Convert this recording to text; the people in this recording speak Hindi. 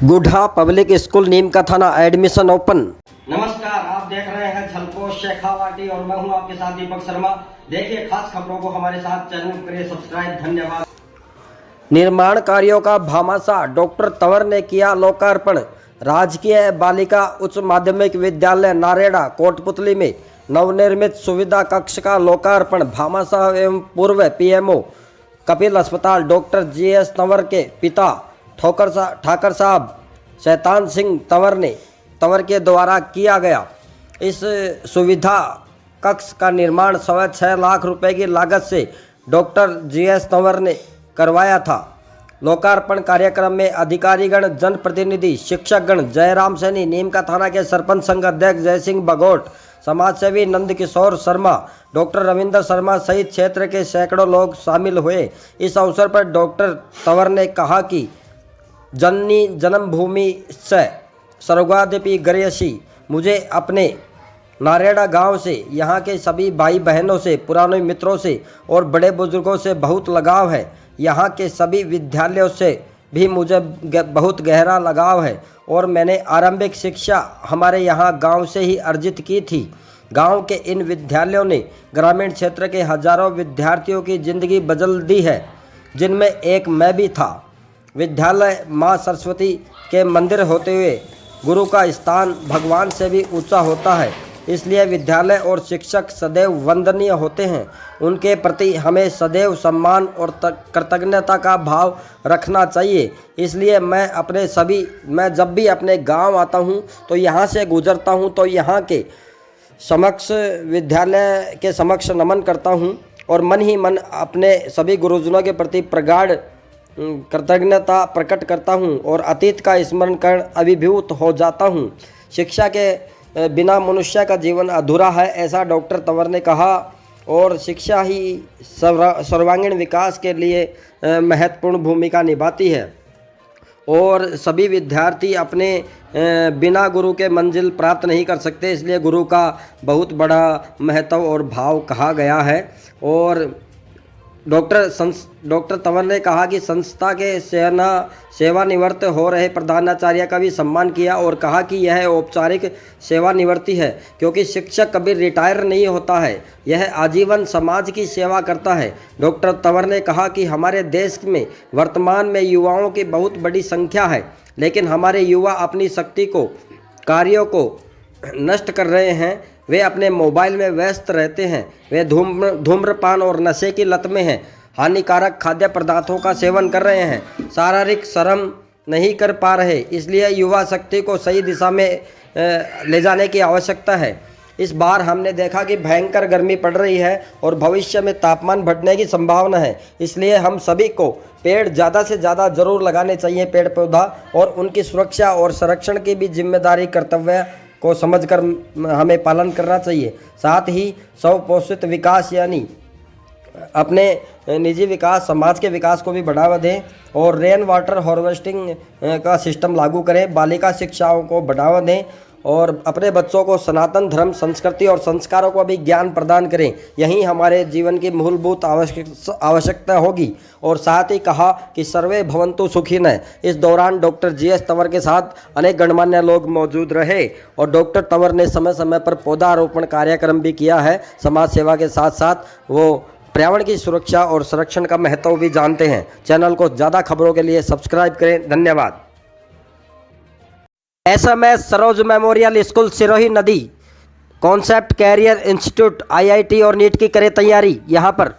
गुढ़ा पब्लिक स्कूल नीम का थाना एडमिशन ओपन। नमस्कार, आप देख रहे हैं झलको शेखावाटी और मैं हूं आपके साथ दीपक शर्मा। देखिए खास खबरों को हमारे साथ चैनल करें सब्सक्राइब। धन्यवाद। निर्माण कार्यों का भामाशाह, डॉक्टर तंवर ने किया लोकार्पण। राजकीय बालिका उच्च माध्यमिक विद्यालय नारेड़ा कोटपुतली में नवनिर्मित सुविधा कक्ष का लोकार्पण भामाशाह एवं पूर्व पीएमओ कपिल अस्पताल डॉक्टर जीएस तंवर के पिता ठाकर साहब शैतान सिंह तंवर के द्वारा किया गया। इस सुविधा कक्ष का निर्माण 6.25 लाख रुपए की लागत से डॉक्टर जीएस तंवर ने करवाया था। लोकार्पण कार्यक्रम में अधिकारीगण, जनप्रतिनिधि, शिक्षकगण, जयराम सैनी, नीम का थाना के सरपंच संघ अध्यक्ष जयसिंह बघोट, समाजसेवी नंदकिशोर शर्मा, डॉक्टर रविंद्र शर्मा सहित क्षेत्र के सैकड़ों लोग शामिल हुए। इस अवसर पर डॉक्टर तंवर ने कहा कि जननी जन्मभूमि से सर्वगादपि गरीयसी, मुझे अपने नारेड़ा गांव से, यहाँ के सभी भाई बहनों से, पुराने मित्रों से और बड़े बुजुर्गों से बहुत लगाव है। यहाँ के सभी विद्यालयों से भी मुझे बहुत गहरा लगाव है और मैंने आरंभिक शिक्षा हमारे यहाँ गांव से ही अर्जित की थी। गांव के इन विद्यालयों ने ग्रामीण क्षेत्र के हजारों विद्यार्थियों की जिंदगी बदल दी है, जिनमें एक मैं भी था। विद्यालय माँ सरस्वती के मंदिर होते हुए गुरु का स्थान भगवान से भी ऊंचा होता है, इसलिए विद्यालय और शिक्षक सदैव वंदनीय होते हैं। उनके प्रति हमें सदैव सम्मान और कृतज्ञता का भाव रखना चाहिए। इसलिए मैं जब भी अपने गांव आता हूं तो यहां से गुजरता हूं तो यहां के समक्ष विद्यालय के समक्ष नमन करता हूं और मन ही मन अपने सभी गुरुजनों के प्रति प्रगाढ़ कृतज्ञता प्रकट करता हूं और अतीत का स्मरण कर अभिभूत हो जाता हूं। शिक्षा के बिना मनुष्य का जीवन अधूरा है, ऐसा डॉक्टर तंवर ने कहा और शिक्षा ही सर्वांगीण विकास के लिए महत्वपूर्ण भूमिका निभाती है और सभी विद्यार्थी अपने बिना गुरु के मंजिल प्राप्त नहीं कर सकते, इसलिए गुरु का बहुत बड़ा महत्व और भाव कहा गया है। और डॉक्टर तंवर ने कहा कि संस्था के सेवानिवृत्त हो रहे प्रधानाचार्य का भी सम्मान किया और कहा कि यह औपचारिक सेवानिवृत्ति है, क्योंकि शिक्षक कभी रिटायर नहीं होता है, यह आजीवन समाज की सेवा करता है। डॉक्टर तंवर ने कहा कि हमारे देश में वर्तमान में युवाओं की बहुत बड़ी संख्या है, लेकिन हमारे युवा अपनी शक्ति को, कार्यों को नष्ट कर रहे हैं। वे अपने मोबाइल में व्यस्त रहते हैं, वे धूम्रपान और नशे की लत में हैं, हानिकारक खाद्य पदार्थों का सेवन कर रहे हैं, शारीरिक श्रम नहीं कर पा रहे। इसलिए युवा शक्ति को सही दिशा में ले जाने की आवश्यकता है। इस बार हमने देखा कि भयंकर गर्मी पड़ रही है और भविष्य में तापमान बढ़ने की संभावना है, इसलिए हम सभी को पेड़ ज़्यादा से ज़्यादा जरूर लगाने चाहिए, पेड़ पौधा, और उनकी सुरक्षा और संरक्षण की भी जिम्मेदारी कर्तव्य को समझकर हमें पालन करना चाहिए। साथ ही स्वपोषित विकास यानी अपने निजी विकास, समाज के विकास को भी बढ़ावा दें और रेन वाटर हार्वेस्टिंग का सिस्टम लागू करें। बालिका शिक्षाओं को बढ़ावा दें और अपने बच्चों को सनातन धर्म, संस्कृति और संस्कारों को भी ज्ञान प्रदान करें। यही हमारे जीवन की मूलभूत आवश्यकता होगी। और साथ ही कहा कि सर्वे भवन्तु सुखिनः। इस दौरान डॉक्टर जीएस तंवर के साथ अनेक गणमान्य लोग मौजूद रहे और डॉक्टर तंवर ने समय समय पर पौधारोपण कार्यक्रम भी किया है। समाज सेवा के साथ साथ वो पर्यावरण की सुरक्षा और संरक्षण का महत्व भी जानते हैं। चैनल को ज़्यादा खबरों के लिए सब्सक्राइब करें। धन्यवाद। SMS Saroj memorial school Sirohi नदी, कॉन्सेप्ट कैरियर इंस्टीट्यूट, IIT और नीट की करे तैयारी। यहाँ पर